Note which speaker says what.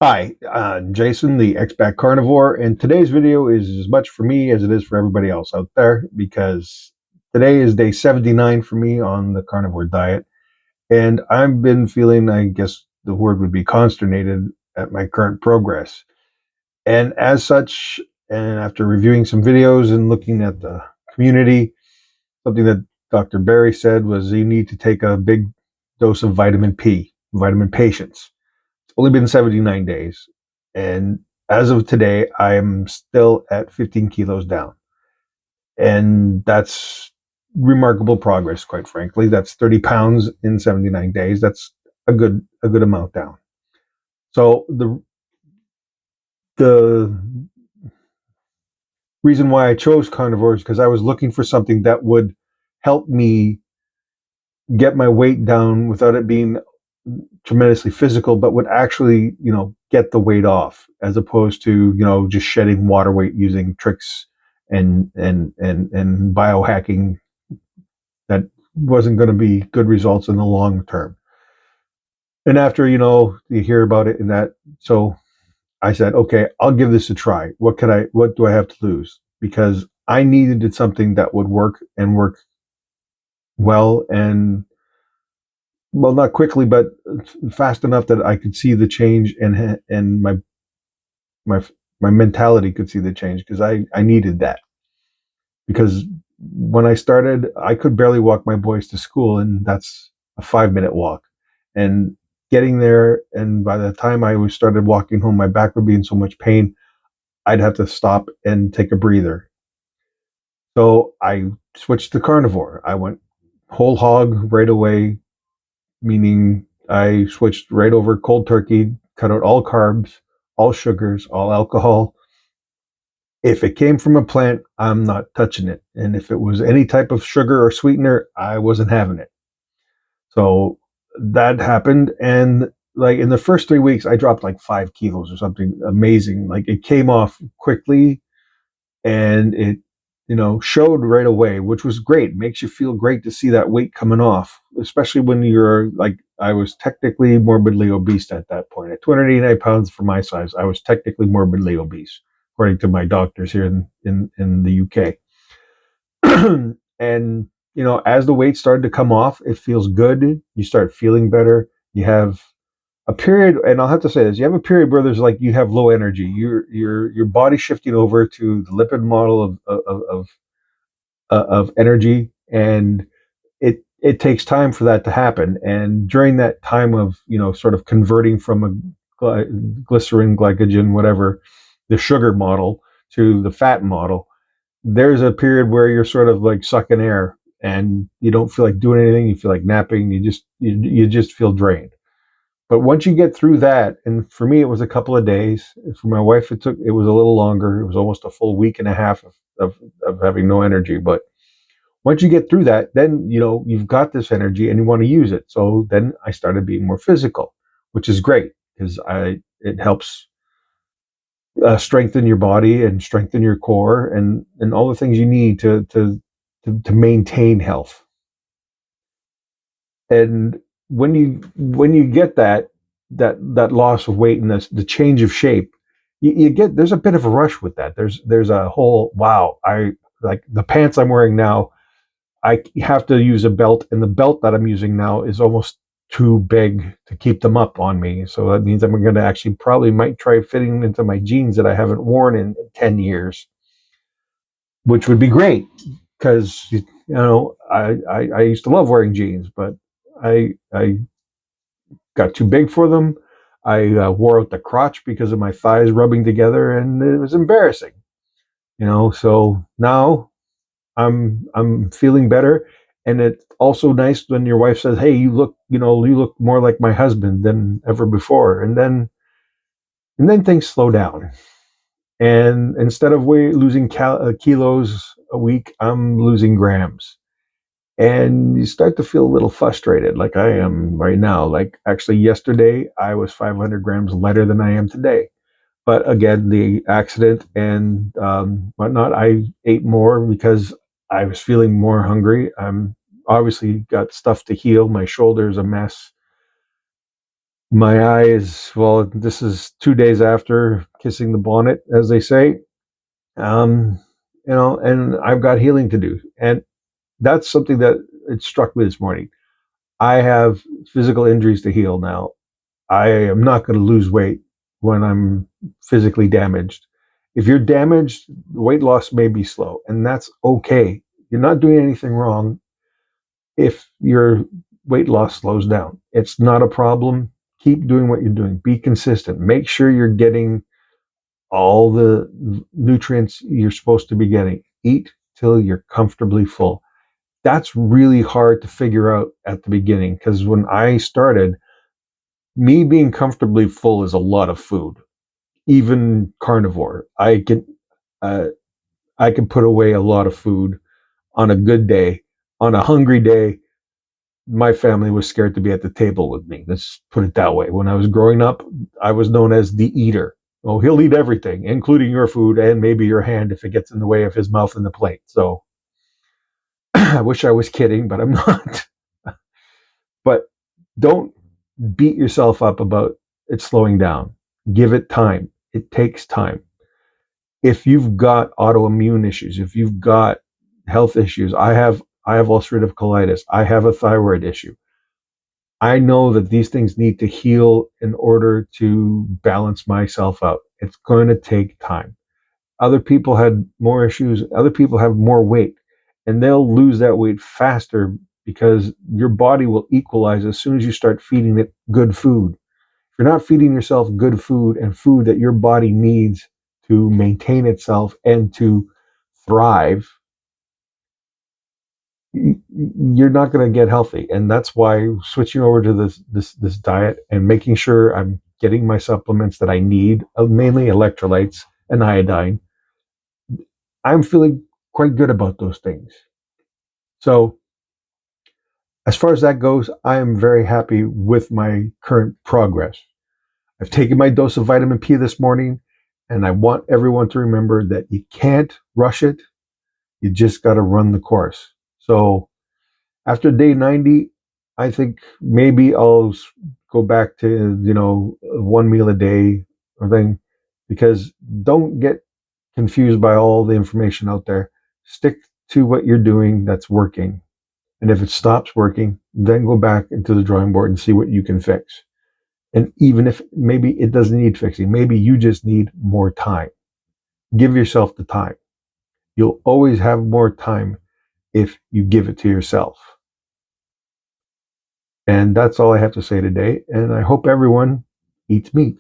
Speaker 1: Hi, Jason, the X-Back Carnivore, and today's video is as much for me as it is for everybody else out there because today is day 79 for me on the carnivore diet, and I've been feeling, I guess the word would be consternated at my current progress. And as such, and after reviewing some videos and looking at the community, something that Dr. Barry said was you need to take a big dose of vitamin P, vitamin patience. Only been 79 days. And as of today, I am still at 15 kilos down. And that's remarkable progress, quite frankly. That's 30 pounds in 79 days. That's a good amount down. So the reason why I chose carnivore is because I was looking for something that would help me get my weight down without it being tremendously physical, but would actually, get the weight off as opposed to, just shedding water weight using tricks and biohacking that wasn't going to be good results in the long term. And after, you hear about it and that, so I said, okay, I'll give this a try. What do I have to lose? Because I needed something that would work and work well and well, not quickly, but fast enough that I could see the change and my my mentality could see the change because I needed that because when I started, I could barely walk my boys to school, and that's a 5 minute walk. And getting there, and by the time I was started walking home, my back would be in so much pain, I'd have to stop and take a breather. So I switched to carnivore. I went whole hog right away, meaning I switched right over cold turkey, cut out all carbs, all sugars, all alcohol. If it came from a plant, I'm not touching it. And if it was any type of sugar or sweetener, I wasn't having it. So that happened. And like in the first 3 weeks, I dropped like 5 kilos or something amazing. Like it came off quickly and it, showed right away, which was great. It makes you feel great to see that weight coming off, especially when you're like, I was technically morbidly obese at that point. At 289 pounds for my size, I was technically morbidly obese, according to my doctors here in the UK. And, as the weight started to come off, it feels good. You start feeling better. You have a period, and I'll have to say this: you have a period where there's like you have low energy. Your body shifting over to the lipid model of energy, and it takes time for that to happen. And during that time of sort of converting from a glycerin, glycogen, whatever, the sugar model to the fat model, there's a period where you're sort of like sucking air and you don't feel like doing anything. You feel like napping. You just feel drained. But once you get through that, and for me, it was a couple of days. For my wife, it was a little longer. It was almost a full week and a half of having no energy. But once you get through that, then you've got this energy and you want to use it. So then I started being more physical, which is great because it helps strengthen your body and strengthen your core and all the things you need to maintain health. And when you get that loss of weight and the change of shape, you get there's a bit of a rush with that. There's a whole wow. I like the pants I'm wearing now. I have to use a belt, and the belt that I'm using now is almost too big to keep them up on me. So that means I'm going to actually probably might try fitting into my jeans that I haven't worn in 10 years, which would be great because I used to love wearing jeans, but I got too big for them. I wore out the crotch because of my thighs rubbing together, and it was embarrassing. So now I'm feeling better, and it's also nice when your wife says, "Hey, you look more like my husband than ever before," and then things slow down. And instead of losing kilos a week, I'm losing grams. And you start to feel a little frustrated, like I am right now. Like actually, yesterday I was 500 grams lighter than I am today. But again, the accident and whatnot, I ate more because I was feeling more hungry. I'm obviously got stuff to heal. My shoulder's a mess. My eyes, well, this is 2 days after kissing the bonnet, as they say. Um, and I've got healing to do. And that's something that it struck me this morning. I have physical injuries to heal now. I am not going to lose weight when I'm physically damaged. If you're damaged, weight loss may be slow, and that's okay. You're not doing anything wrong if your weight loss slows down. It's not a problem. Keep doing what you're doing. Be consistent. Make sure you're getting all the nutrients you're supposed to be getting. Eat till you're comfortably full. That's really hard to figure out at the beginning because when I started, me being comfortably full is a lot of food. Even carnivore, uh, I can put away a lot of food on a good day. On a hungry day, my family was scared to be at the table with me. Let's put it that way. When I was growing up, I was known as the eater. Oh, he'll eat everything, including your food and maybe your hand if it gets in the way of his mouth and the plate. So I wish I was kidding, but I'm not. But don't beat yourself up about it slowing down. Give it time. It takes time. If you've got autoimmune issues, if you've got health issues, I have ulcerative colitis, I have a thyroid issue. I know that these things need to heal in order to balance myself out. It's going to take time. Other people had more issues, other people have more weight, and they'll lose that weight faster because your body will equalize as soon as you start feeding it good food. If you're not feeding yourself good food and food that your body needs to maintain itself and to thrive, you're not going to get healthy. And that's why switching over to this diet and making sure I'm getting my supplements that I need, mainly electrolytes and iodine, I'm feeling quite good about those things. So as far as that goes, I am very happy with my current progress. I've taken my dose of vitamin P this morning, and I want everyone to remember that you can't rush it. You just got to run the course. So after day 90, I think maybe I'll go back to, one meal a day or thing, because don't get confused by all the information out there. Stick to what you're doing that's working. And if it stops working, then go back into the drawing board and see what you can fix. And even if maybe it doesn't need fixing, maybe you just need more time. Give yourself the time. You'll always have more time if you give it to yourself. And that's all I have to say today. And I hope everyone eats meat.